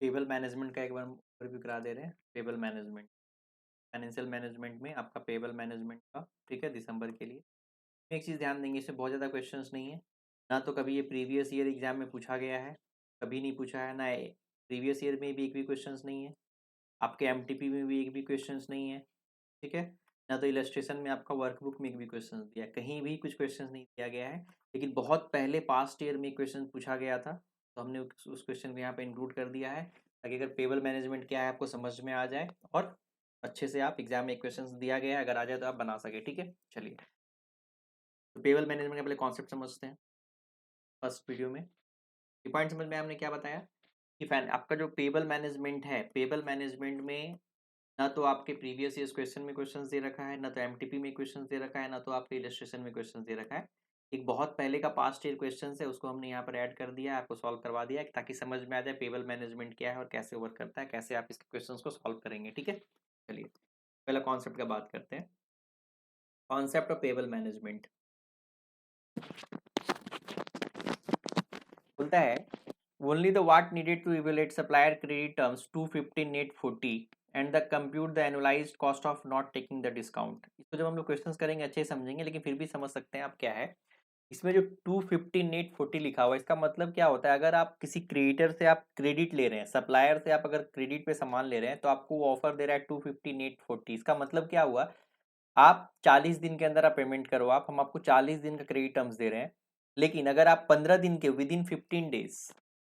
Payable management का एक बार overview करा दे रहे हैं। पेबल मैनेजमेंट, फाइनेंशियल मैनेजमेंट में आपका पेबल मैनेजमेंट का, ठीक है, दिसंबर के लिए। एक चीज़ ध्यान देंगे, इसमें बहुत ज़्यादा क्वेश्चंस नहीं है, ना तो कभी ये प्रीवियस ईयर एग्जाम में पूछा गया है, कभी नहीं पूछा है, ना प्रीवियस ईयर में भी एक भी क्वेश्चंस नहीं है, आपके एमटीपी में भी एक भी क्वेश्चंस नहीं है, ठीक है, ना तो इलस्ट्रेशन में आपका वर्कबुक में एक भी क्वेश्चन दिया है, कहीं भी कुछ क्वेश्चन नहीं दिया गया है। लेकिन बहुत पहले पास्ट ईयर में क्वेश्चन पूछा गया था, तो हमने उस क्वेश्चन को यहाँ पे इंक्लूड कर दिया है, ताकि अगर पेबल मैनेजमेंट क्या है आपको समझ में आ जाए और अच्छे से आप एग्जाम में क्वेश्चन दिया गया है अगर आ जाए तो आप बना सके। ठीक है, चलिए, तो पेबल मैनेजमेंट का पहले कॉन्सेप्ट समझते हैं। फर्स्ट वीडियो में ये पॉइंट समझ में हमने क्या बताया कि फैन आपका जो पेबल मैनेजमेंट है, पेबल मैनेजमेंट में ना तो आपके प्रीवियस ईयर्स क्वेश्चन में क्वेश्चंस दे रखा है, ना तो एमटीपी में क्वेश्चंस दे रखा है, ना तो आपके इलस्ट्रेशन में क्वेश्चंस दे रखा है। एक बहुत पहले का पास्ट ईयर क्वेश्चंस है, उसको हमने यहाँ पर ऐड कर दिया है, आपको सॉल्व करवा दिया है, ताकि समझ में आ जाए पेबल मैनेजमेंट क्या है और कैसे वर्क करता है, कैसे आप इसके क्वेश्चंस को सॉल्व करेंगे। ठीक है, चलिए पहला कॉन्सेप्ट का बात करते हैं। कॉन्सेप्ट ऑफ पेबल मैनेजमेंट बोलता है only the what needed to evaluate supplier credit terms 250 net 40 and the compute the annualized cost of not taking the discount। इसको जब हम लोग क्वेश्चंस करेंगे अच्छे से समझेंगे, लेकिन फिर भी समझ सकते हैं आप क्या है इसमें जो 250 नेट 40 लिखा हुआ है, इसका मतलब क्या होता है। अगर आप किसी क्रिएटर से आप क्रेडिट ले रहे हैं, सप्लायर से आप अगर क्रेडिट पे सामान ले रहे हैं, तो आपको ऑफर दे रहा है 250 नेट 40। इसका मतलब क्या हुआ, आप 40 दिन के अंदर आप पेमेंट करो, आप हम आपको 40 दिन का क्रेडिट टर्म्स दे रहे हैं। लेकिन अगर आप 15 दिन के विद इन 15 डेज,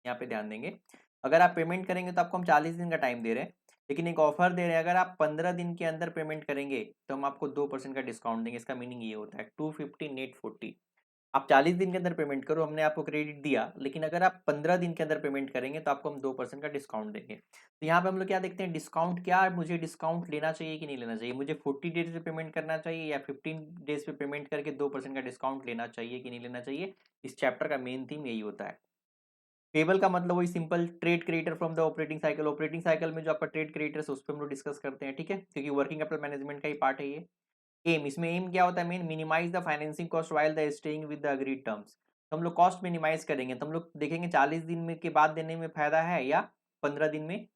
यहाँ पे ध्यान देंगे, अगर आप पेमेंट करेंगे तो आपको हम 40 दिन का टाइम दे रहे हैं, लेकिन एक ऑफर दे रहे हैं, अगर आप 15 दिन के अंदर पेमेंट करेंगे तो हम आपको 2% का डिस्काउंट देंगे। इसका मीनिंग ये होता है 250 नेट 40। आप 40 दिन के अंदर पेमेंट करो, हमने आपको क्रेडिट दिया, लेकिन अगर आप 15 दिन के अंदर पेमेंट करेंगे तो आपको हम 2% का डिस्काउंट देंगे। तो यहाँ पे हम लोग क्या देखते हैं, डिस्काउंट क्या है, मुझे डिस्काउंट लेना चाहिए कि नहीं लेना चाहिए, मुझे 40 डेज पे पेमेंट करना चाहिए या 15 डेज पे पेमेंट करके 2% का डिस्काउंट लेना चाहिए कि नहीं लेना चाहिए। इस चैप्टर का मेन थीम यही होता है। पेबल का मतलब वही simple trade creditor from the operating cycle. Operating cycle में जो आपका ट्रेड क्रेडिटर है उस पर हम लोग डिस्कस करते हैं, ठीक है, क्योंकि वर्किंग कैपिटल मैनेजमेंट का ही पार्ट है ये। एम, इसमें एम क्या होता है, main minimise the financing cost while the staying with the agreed terms. तो हम लोग कॉस्ट मिनिमाइज करेंगे, तो हम लोग देखेंगे 40 दिन में के बाद देने में फायदा है या 15 दिन में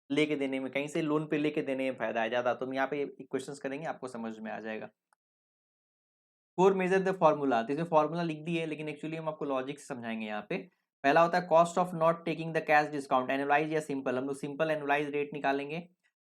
लेके देने में, कहीं से लोन पे लेके देने में फायदा है ज्यादा। तो हम यहाँ पे क्वेश्चंस करेंगे, आपको समझ में आ जाएगा। फोर मेजर द फॉर्मूला, तो इसमें फॉर्मूला लिख दी है, लेकिन एक्चुअली हम आपको लॉजिक से समझाएंगे यहाँ पे। पहला होता है cost of not taking the cash discount, annualised या सिंपल। हम लोग सिंपल एनुलाइज रेट निकालेंगे।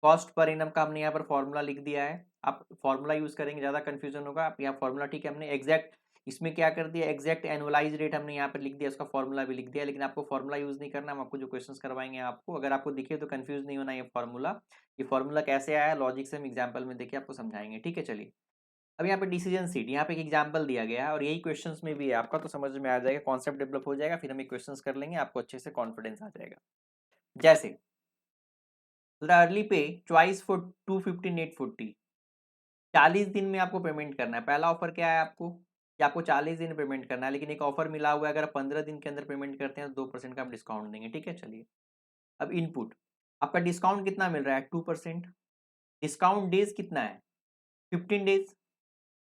कॉस्ट पर इनम का हमने यहाँ पर फॉर्मूला लिख दिया है, आप फॉर्मूला यूज करेंगे ज्यादा कंफ्यूजन होगा। आप यहाँ फॉर्मूला, ठीक है, हमने एग्जैक्ट इसमें क्या कर दिया, एग्जैक्ट एनुलाइज रेट हमने यहाँ पर लिख दिया, उसका फॉर्मूला भी लिख दिया, लेकिन आपको फॉर्मूला यूज नहीं करना। हम आपको जो क्वेश्चन करवाएंगे आपको, अगर आपको दिखे तो कंफ्यूज नहीं होना, ये फॉर्मूला कैसे आया, लॉजिक से हम एग्जाम्पल में देखिए आपको समझाएंगे। ठीक है, चलिए, अब यहाँ पे डिसीजन सीट, यहाँ पे एक एग्जांपल दिया गया है और यही क्वेश्चंस में भी है आपका, तो समझ में आ जाएगा, कॉन्सेप्ट डेवलप हो जाएगा, फिर हम एक क्वेश्चंस कर लेंगे, आपको अच्छे से कॉन्फिडेंस आ जाएगा। जैसे अर्ली पे च्वाइस फॉर 250 नेट 40, 40 दिन में आपको पेमेंट करना है। पहला ऑफर क्या है आपको, कि आपको 40 दिन पेमेंट करना है, लेकिन एक ऑफर मिला हुआ है, अगर 15 दिन के अंदर पेमेंट करते हैं तो 2% का हम डिस्काउंट देंगे। ठीक है, चलिए, अब इनपुट, आपका डिस्काउंट कितना मिल रहा है, 2%। डिस्काउंट डेज कितना है, 15 डेज।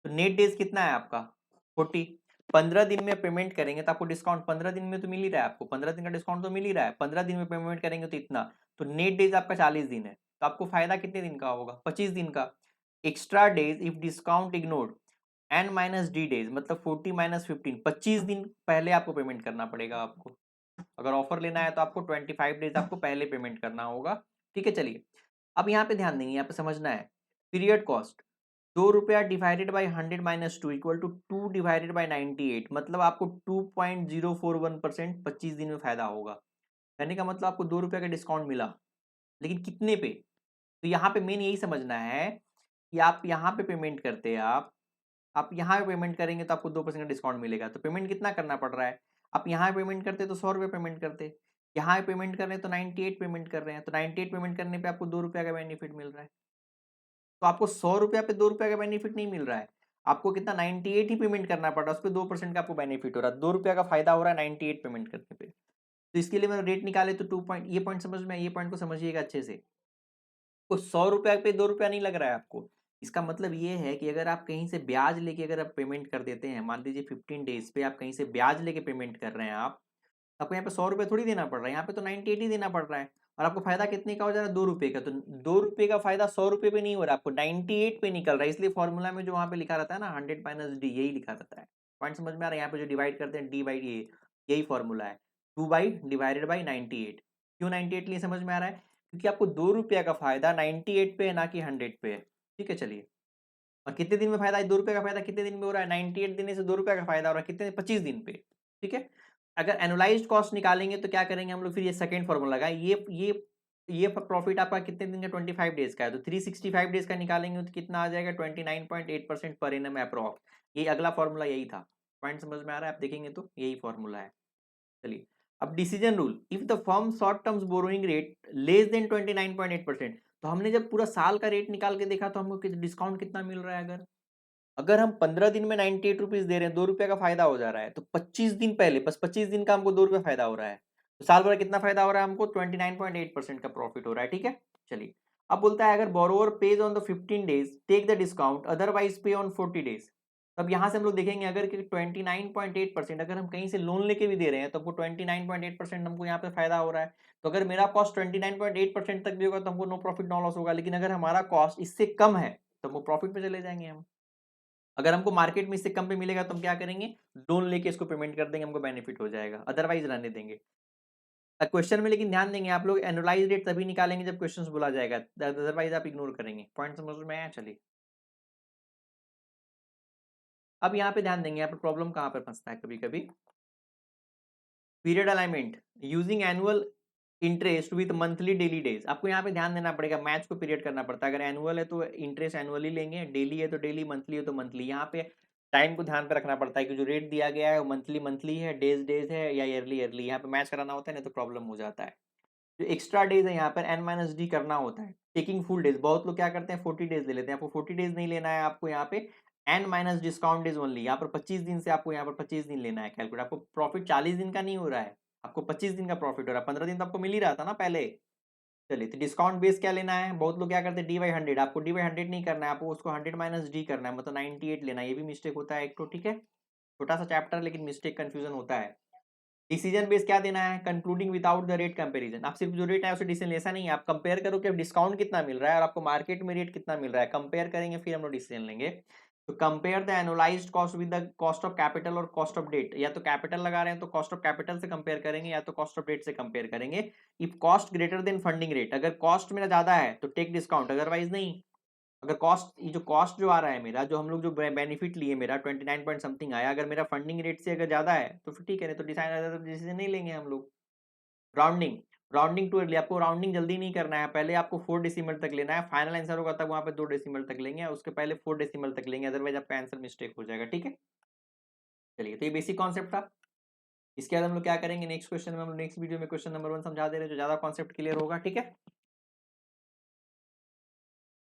तो नेट डेज कितना है आपका, 40। 15 दिन में पेमेंट करेंगे तो आपको डिस्काउंट 15 दिन में तो मिल ही रहा है, आपको 15 दिन का डिस्काउंट तो मिल ही रहा है। 15 दिन में पेमेंट करेंगे तो इतना, तो नेट डेज आपका 40 दिन है, तो आपको फायदा कितने दिन का होगा, 25 दिन का। Extra days if discount ignored N minus D days, मतलब 40 माइनस 15, 25 दिन पहले आपको पेमेंट करना पड़ेगा आपको। अगर ऑफर लेना है तो आपको 25 डेज आपको पहले पेमेंट करना होगा। ठीक है, चलिए, अब यहाँ पे ध्यान देंगे, यहाँ पे समझना है पीरियड कॉस्ट। 2 रुपया divided by 100 minus 2 equal to 2 divided by 98, मतलब आपको 2.041% 25 दिन में फायदा होगा। कहने का मतलब आपको 2 रुपये का डिस्काउंट मिला, लेकिन कितने पे। तो यहाँ पे मेन यही समझना है कि आप यहाँ पे पेमेंट करते हैं, आप यहाँ पे पेमेंट करेंगे तो आपको 2% का डिस्काउंट मिलेगा। तो पेमेंट कितना करना पड़ रहा है, आप यहाँ पे पेमेंट करते तो 100 रुपये पेमेंट करते, यहाँ पे पेमेंट कर रहे हैं तो 98 पेमेंट कर रहे हैं, तो 98 पेमेंट करने पे आपको 2 रुपया का बेनिफिट मिल रहा है। तो आपको 100 रुपया पे 2 रुपया का बेनिफिट नहीं मिल रहा है, आपको कितना 98 ही पेमेंट करना पड़ रहा है, उस पर 2% का आपको बेनिफिट हो रहा है, 2 रुपया का फायदा हो रहा है 98 पेमेंट करने पे। तो इसके लिए मैंने रेट निकाले तो 2 पॉइंट, ये पॉइंट समझ में, ये पॉइंट को समझिएगा अच्छे से। तो 100 रुपया पे 2 रुपया नहीं लग रहा है आपको। इसका मतलब ये है कि अगर आप कहीं से ब्याज लेके अगर आप पेमेंट कर देते हैं, मान लीजिए 15 डेज पे आप कहीं से ब्याज लेके पेमेंट कर रहे हैं, आप आपको यहाँ पे 100 रुपये थोड़ी देना पड़ रहा है, यहाँ पे तो 98 ही देना पड़ रहा है। और आपको फायदा कितने का हो जा रहा है, 2 रुपये का। तो 2 रुपये का फायदा 100 रुपये पे नहीं हो रहा, आपको 98 पे निकल रहा है। इसलिए फॉर्मूला में जो वहाँ पे लिखा रहता है ना 100 माइनस डी, यही लिखा रहता है। पॉइंट समझ में आ रहा है? यहाँ पे जो डिवाइड करते हैं डी बाई ए, यही फॉर्मूला है, 2 बाई डिवाइडेड बाई 98। क्यों 98 लिए समझ में आ रहा है? क्योंकि आपको 2 रुपये का फायदा 98 पे है, ना कि 100 पे है। ठीक है, चलिए। और कितने दिन में फायदा है? 2 रुपये का फायदा कितने दिन में हो रहा है? 98 दिन से 2 रुपये का फायदा हो रहा है कितने? 25 दिन पे। ठीक है। अगर एनुलाइज्ड कॉस्ट निकालेंगे तो क्या करेंगे हम लोग? फिर ये सेकंड फॉर्मूला लगाए, ये प्रॉफिट आपका कितने दिन का? 25 डेज का है, तो 365 डेज का निकालेंगे तो कितना आ जाएगा? 29.8% पर एनम अप्रॉक्स। ये अगला फॉर्मूला यही था। पॉइंट समझ में आ रहा है? आप देखेंगे तो यही फॉर्मूला है। चलिए, अब decision rule, if the firm short terms borrowing rate less than 29.8%, तो हमने जब पूरा साल का रेट निकाल के देखा तो हमको डिस्काउंट कितना मिल रहा है? अगर अगर हम 15 दिन में 98 रुपीज दे रहे हैं, 2 रुपये का फायदा हो जा रहा है, तो 25 दिन पहले, बस 25 दिन का हमको 2 रुपये फायदा हो रहा है, तो साल भर कितना फायदा हो रहा है हमको? 29.8% का प्रॉफिट हो रहा है। ठीक है, चलिए। अब बोलता है अगर borrower pays on the 15 days take the discount, otherwise pay on 40 days. तब यहां से हम लोग देखेंगे अगर 29.8%, अगर हम कहीं से लोन लेके भी दे रहे हैं तो हमको 29.8% हमको यहाँ पे फायदा हो रहा है। तो अगर मेरा कॉस्ट 29.8% तक भी होगा तो हमको नो प्रॉफिट नो लॉस होगा, लेकिन अगर हमारा कॉस्ट इससे कम है तो वो प्रॉफिट पे चले जाएंगे हम। अगर हमको मार्केट में इससे कम पे मिलेगा तो हम क्या करेंगे? लोन लेके इसको पेमेंट कर देंगे, हमको बेनिफिट हो जाएगा, अदरवाइज रहने देंगे। क्वेश्चन में लेकिन ध्यान देंगे आप लोग, एनुलाइज रेट तभी निकालेंगे जब क्वेश्चन बोला जाएगा, अदरवाइज आप इग्नोर करेंगे। पॉइंट समझ में आया? चलिए, अब यहाँ पे ध्यान देंगे, यहाँ पे प्रॉब्लम कहाँ पर फंसता है कभी कभी। Period alignment using annual interest with monthly daily days. आपको यहाँ पे ध्यान देना पड़ेगा, मैच को पीरियड करना पड़ता है। अगर एनुअल है तो इंटरेस्ट एनुअली लेंगे, डेली है तो डेली, मंथली है तो मंथली। यहाँ पे टाइम को ध्यान पे रखना पड़ता है कि जो रेट दिया गया है वो मंथली मंथली है, डेज डेज है, या ईयरली ईयरली। यहाँ पे मैच कराना होता है, नहीं तो प्रॉब्लम हो जाता है। जो एक्स्ट्रा डेज है यहाँ पर एन माइनस डी करना होता है। टेकिंग फुल डेज, बहुत लोग क्या करते हैं 40 डेज ले लेते हैं। आपको 40 डेज नहीं लेना है, आपको यहाँ पे n minus discount days only. यहाँ पर 25 दिन से आपको यहाँ पर 25 दिन लेना है कैलकुलेट। आपको प्रॉफिट 40 दिन का नहीं हो रहा है, आपको 25 दिन का प्रॉफिट हो रहा है। 15 दिन तो आपको मिल ही रहा था ना पहले। चलिए, तो डिस्काउंट बेस क्या लेना है? बहुत लोग क्या करते हैं डी बाई 100, आपको डी बाई 100 नहीं करना है, आपको उसको 100 माइनस डी करना है, मतलब 98 लेना है। ये भी मिस्टेक होता है एक तो। ठीक है, छोटा सा चैप्टर लेकिन मिस्टेक कंफ्यूजन होता है। डिसीजन बेस क्या देना है? Concluding without the rate comparison. आप सिर्फ जो रेट है उसे डिसीजन ऐसा नहीं है, आप कंपेयर करो कि डिस्काउंट कितना मिल रहा है और आपको मार्केट में रेट कितना मिल रहा है, कंपेयर करेंगे फिर हम लोग डिसीजन लेंगे। तो compare the annualised cost with the cost of capital और कॉस्ट ऑफ डेट। या तो कैपिटल लगा रहे हैं तो कॉस्ट ऑफ कैपिटल से कंपेयर करेंगे, या तो कॉस्ट ऑफ डेट से कंपेयर करेंगे। If cost greater than funding rate, अगर कॉस्ट मेरा ज्यादा है तो टेक डिस्काउंट, अदरवाइज नहीं। अगर कॉस्ट, ये जो कॉस्ट जो आ रहा है मेरा, जो हम लोग जो बेनिफिट लिए मेरा 29 पॉइंट समथिंग आया, अगर मेरा फंडिंग रेट से अगर ज्यादा है तो फिर ठीक है, नहीं तो डिसीजन नहीं लेंगे हम लोग। राउंडिंग, राउंडिंग टू एर्ली, आपको राउंडिंग जल्दी नहीं करना है, पहले आपको 4 डेसिमल तक लेना है। फाइनल आंसर होगा तब वहां पे 2 डेसिमल तक लेंगे, उसके पहले 4 डेसिमल तक लेंगे, अदरवाइज आपका आंसर मिस्टेक हो जाएगा। ठीक है, चलिए, तो ये बेसिक कॉन्सेप्ट था। इसके बाद हम लोग क्या करेंगे नेक्स्ट क्वेश्चन में, हम नेक्स्ट वीडियो में क्वेश्चन नंबर 1 समझा दे रहे हैं, जो ज्यादा कॉन्सेप्ट क्लियर होगा। ठीक है।